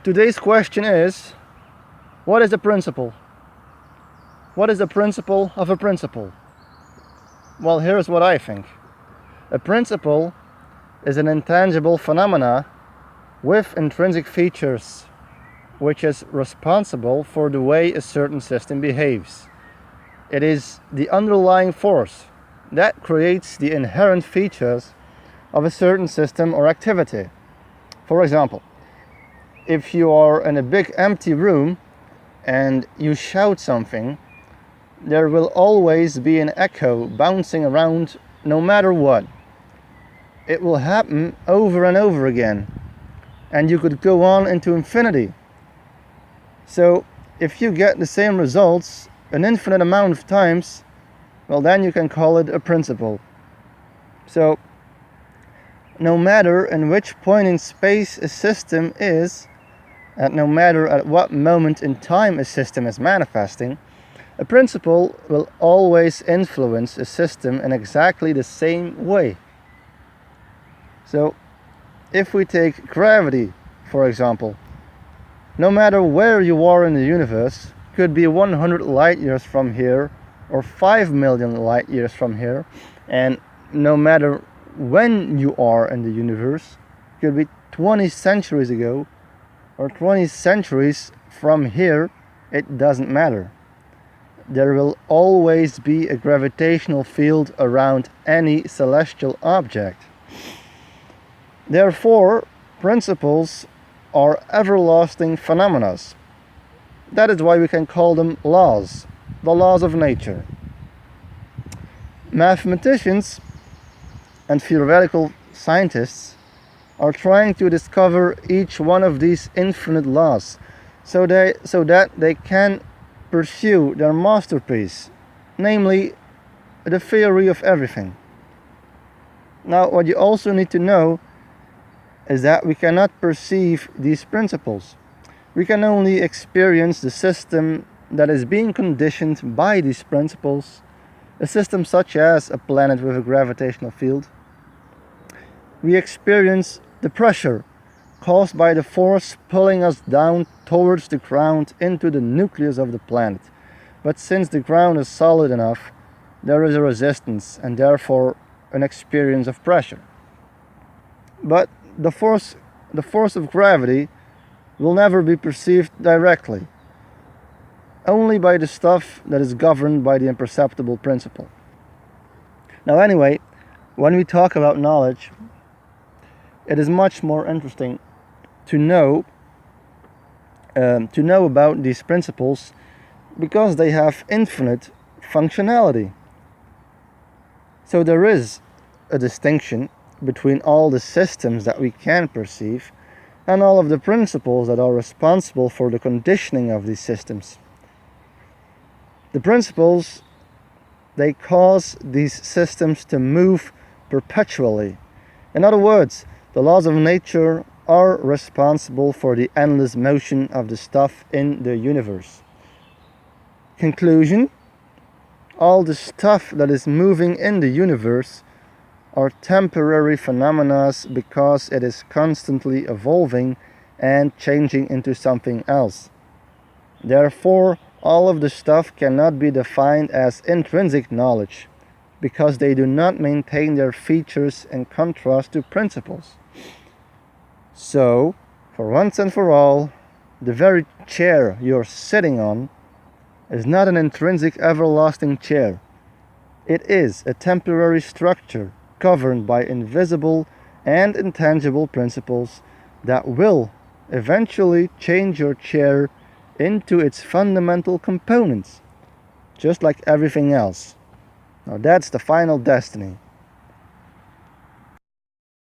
Today's question is, what is a principle? What is the principle of a principle? Well, here's what I think. A principle is an intangible phenomena with intrinsic features, which is responsible for the way a certain system behaves. It is the underlying force that creates the inherent features of a certain system or activity. For example, if you are in a big empty room and you shout something, there will always be an echo bouncing around no matter what. It will happen over and over again, and you could go on into infinity. So if you get the same results an infinite amount of times, well, then you can call it a principle. So no matter in which point in space a system is, and no matter at what moment in time a system is manifesting, a principle will always influence a system in exactly the same way. So if we take gravity, for example, no matter where you are in the universe, could be 100 light years from here or 5 million light years from here, and no matter when you are in the universe, could be 20 centuries ago or 20 centuries from here, it doesn't matter. There will always be a gravitational field around any celestial object. Therefore, principles are everlasting phenomena. That is why we can call them laws, the laws of nature. Mathematicians and theoretical scientists are trying to discover each one of these infinite laws so that they can pursue their masterpiece, namely the theory of everything. Now, what you also need to know is that we cannot perceive these principles. We can only experience the system that is being conditioned by these principles, a system such as a planet with a gravitational field. We experience the pressure caused by the force pulling us down towards the ground into the nucleus of the planet. But since the ground is solid enough, there is a resistance and therefore an experience of pressure. But the force of gravity will never be perceived directly, only by the stuff that is governed by the imperceptible principle. Now anyway, when we talk about knowledge, it is much more interesting to know about these principles because they have infinite functionality. So there is a distinction between all the systems that we can perceive and all of the principles that are responsible for the conditioning of these systems. The principles, they cause these systems to move perpetually. In other words, the laws of nature are responsible for the endless motion of the stuff in the universe. Conclusion: all the stuff that is moving in the universe are temporary phenomena because it is constantly evolving and changing into something else. Therefore, all of the stuff cannot be defined as intrinsic knowledge because they do not maintain their features in contrast to principles. So, for once and for all, the very chair you're sitting on is not an intrinsic everlasting chair. It is a temporary structure governed by invisible and intangible principles that will eventually change your chair into its fundamental components, just like everything else. Now that's the final destiny.